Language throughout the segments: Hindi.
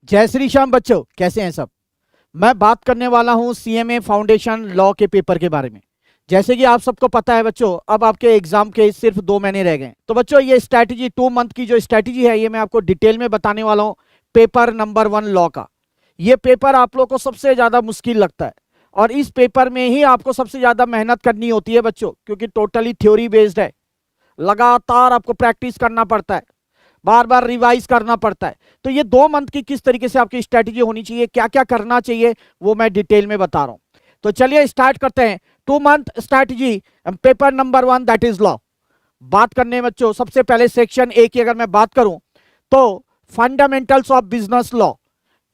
जय श्री श्याम बच्चों, कैसे हैं सब। मैं बात करने वाला हूं सीएमए फाउंडेशन लॉ के पेपर के बारे में। जैसे कि आप सबको पता है बच्चों, अब आपके एग्जाम के सिर्फ 2 महीने रह गए। तो बच्चों ये स्ट्रैटेजी 2 मंथ की जो स्ट्रैटेजी है, ये मैं आपको डिटेल में बताने वाला हूं पेपर नंबर 1 लॉ का। ये पेपर आप लोग को सबसे ज्यादा मुश्किल लगता है और इस पेपर में ही आपको सबसे ज्यादा मेहनत करनी होती है बच्चों, क्योंकि टोटली थ्योरी बेस्ड है। लगातार आपको प्रैक्टिस करना पड़ता है, बार बार रिवाइज करना पड़ता है। तो ये 2 मंथ की किस तरीके से आपकी स्ट्रैटेजी होनी चाहिए, क्या क्या करना चाहिए, वो मैं डिटेल में बता रहा हूं। तो चलिए स्टार्ट करते हैं 2 month strategy paper number 1 that is law. बात करने बच्चों, सबसे पहले सेक्शन ए की अगर मैं बात करूं तो फंडामेंटल्स ऑफ बिजनेस लॉ,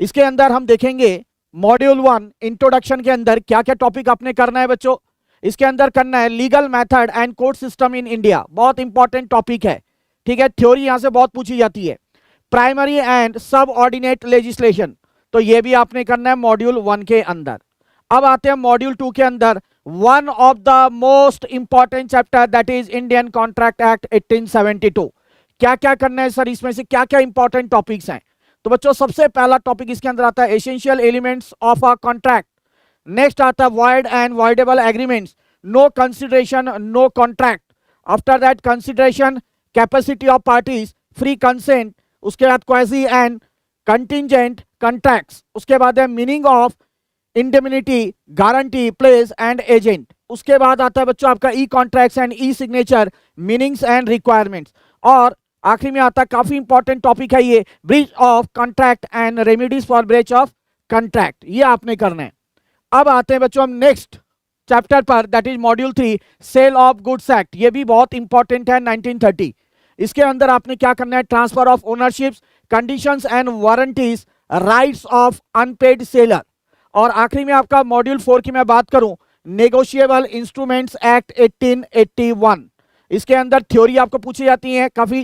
इसके अंदर हम देखेंगे मॉड्यूल 1 इंट्रोडक्शन के अंदर क्या क्या टॉपिक आपने करना है बच्चों। इसके अंदर करना है legal method and court system in India, बहुत इंपॉर्टेंट टॉपिक है, ठीक है। थ्योरी यहां से बहुत पूछी जाती है। प्राइमरी एंड सब ऑर्डिनेट लेजिस्लेशन, तो ये भी आपने करना है मॉड्यूल 1 के अंदर। अब आते हैं मॉड्यूल 2 के अंदर, one of the most important chapter that is Indian contract act 1872। क्या क्या करना है सर, इसमें से क्या क्या इंपॉर्टेंट टॉपिक्स हैं। तो बच्चों सबसे पहला टॉपिक इसके अंदर आता है essential elements of a contract. Next आता है void and voidable agreements, no consideration no contract. After that consideration, capacity of parties, free consent, उसके बाद क्वाजी एंड कंटिंजेंट कॉन्ट्रैक्ट्स, उसके बाद है meaning of indemnity, guarantee, place and agent. उसके बाद आता है बच्चों आपका e contracts and e signature, meanings and requirements. और आखिरी में आता है काफी इंपॉर्टेंट टॉपिक है ये, breach of contract and remedies for breach of contract, ये आपने करना है। अब आते हैं बच्चों हम नेक्स्ट चैप्टर पर, that is module 3 sale of goods act. ये भी बहुत इंपॉर्टेंट है 1930। इसके अंदर आपने क्या करना है, transfer of ownerships, conditions and warranties, rights of unpaid seller. और आखिरी में आपका मॉड्यूल 4 की मैं बात करूं, नेगोशिएबल इंस्ट्रूमेंट्स एक्ट 1881। इसके अंदर थ्योरी आपको पूछी जाती है काफी,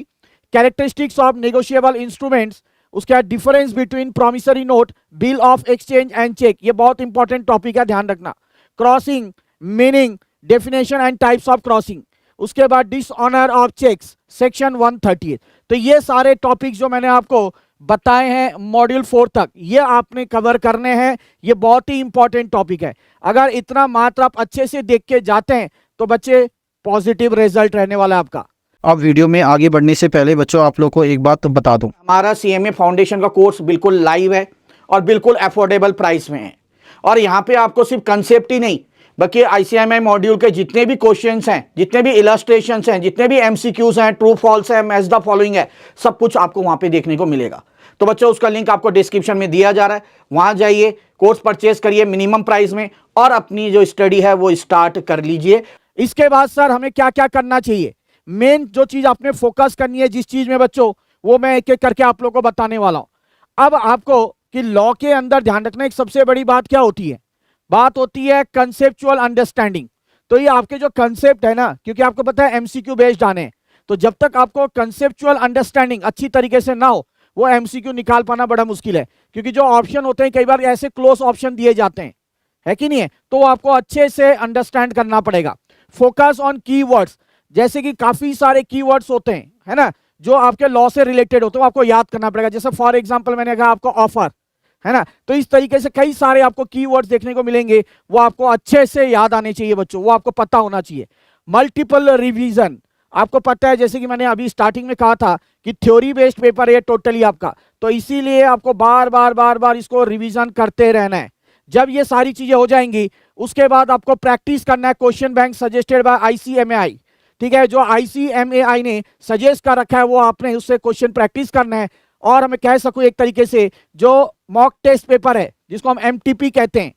कैरेक्टरिस्टिक्स ऑफ नेगोशिएबल इंस्ट्रूमेंट्स, उसके बाद difference between promissory note, bill of exchange and cheque, ये बहुत इंपॉर्टेंट टॉपिक है, ध्यान रखना। Crossing, meaning, definition and types of crossing, उसके बाद डिसऑनर ऑफ चेक्स, सेक्शन 138। तो ये सारे टॉपिक जो मैंने आपको बताए हैं मॉड्यूल 4 तक, ये आपने कवर करने हैं। ये बहुत ही इंपॉर्टेंट टॉपिक है। अगर इतना मात्र आप अच्छे से देख के जाते हैं तो बच्चे पॉजिटिव रिजल्ट रहने वाला है आपका। अब वीडियो में आगे बढ़ने से पहले बच्चों आप लोग को एक बात बता दूं, हमारा सीएमए फाउंडेशन का कोर्स बिल्कुल लाइव है और बिल्कुल अफोर्डेबल प्राइस में है। और यहाँ पे आपको सिर्फ कंसेप्ट ही नहीं, बल्कि आईसीएमआई मॉड्यूल के जितने भी क्वेश्चंस हैं, जितने भी इलस्ट्रेशंस हैं, जितने भी एमसीक्यूज हैं, ट्रू फॉल्स है, मैच द फॉलोइंग है, सब कुछ आपको वहाँ पे देखने को मिलेगा। तो बच्चों उसका लिंक आपको डिस्क्रिप्शन में दिया जा रहा है, वहाँ जाइए, कोर्स परचेज करिए मिनिमम प्राइस में और अपनी जो स्टडी है वो स्टार्ट कर लीजिए। इसके बाद सर हमें क्या क्या करना चाहिए, मेन जो चीज आपने फोकस करनी है जिस चीज में बच्चों, वो मैं एक एक करके आप लोगों को बताने वाला हूं। अब आपको कि लॉ के अंदर ध्यान रखना, एक सबसे बड़ी बात क्या होती है, बात होती है कंसेप्चुअल अंडरस्टैंडिंग। तो ये आपके जो कंसेप्ट है ना, क्योंकि आपको पता है एमसीक्यू बेस्ड आने हैं, तो जब तक आपको कंसेप्चुअल अंडरस्टैंडिंग अच्छी तरीके से ना हो, वो एमसीक्यू निकाल पाना बड़ा मुश्किल है। क्योंकि जो ऑप्शन होते हैं कई बार ऐसे क्लोज ऑप्शन दिए जाते हैं, है कि नहीं है, तो आपको अच्छे से अंडरस्टैंड करना पड़ेगा। फोकस ऑन कीवर्ड्स, जैसे कि काफी सारे कीवर्ड्स होते हैं, है ना, जो आपके लॉ से रिलेटेड होते हैं, आपको याद करना पड़ेगा। जैसे फॉर एग्जांपल मैंने कहा आपको ऑफर, है ना, तो इस तरीके से कई सारे आपको कीवर्ड्स देखने को मिलेंगे, वो आपको अच्छे से याद आने चाहिए बच्चों, वो आपको पता होना चाहिए। मल्टीपल रिवीजन, आपको पता है जैसे कि मैंने अभी स्टार्टिंग में कहा था कि थ्योरी बेस्ड पेपर है टोटली आपका, तो इसीलिए आपको बार बार इसको रिवीजन करते रहना है। जब ये सारी चीजें हो जाएंगी उसके बाद आपको प्रैक्टिस करना है question bank suggested by ICMAI, ठीक है, जो आईसीएमएआई ने सजेस्ट कर रखा है वो आपने उससे क्वेश्चन प्रैक्टिस करना है। और हमें कह सकूं एक तरीके से जो मॉक टेस्ट पेपर है जिसको हम एमटीपी कहते हैं,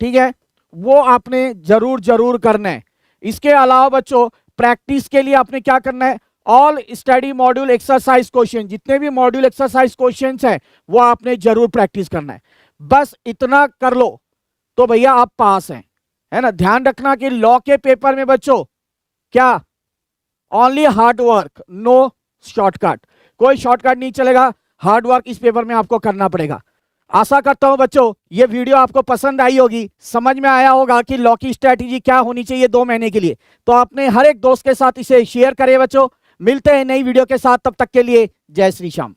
ठीक है, वो आपने जरूर करना है। इसके अलावा बच्चों प्रैक्टिस के लिए आपने क्या करना है, all study module exercise question, जितने भी मॉड्यूल एक्सरसाइज क्वेश्चंस हैं वो आपने जरूर प्रैक्टिस करना है। बस इतना कर लो तो भैया आप पास हैं, है ना। ध्यान रखना कि लॉ के पेपर में बच्चों क्या, only hard work, no shortcut, कोई शॉर्टकट नहीं चलेगा, हार्ड वर्क इस पेपर में आपको करना पड़ेगा। आशा करता हूं बच्चों ये वीडियो आपको पसंद आई होगी, समझ में आया होगा कि लॉ की स्ट्रैटेजी क्या होनी चाहिए 2 महीने के लिए। तो आपने हर एक दोस्त के साथ इसे शेयर करें बच्चों। मिलते हैं नई वीडियो के साथ, तब तक के लिए जय श्री श्याम।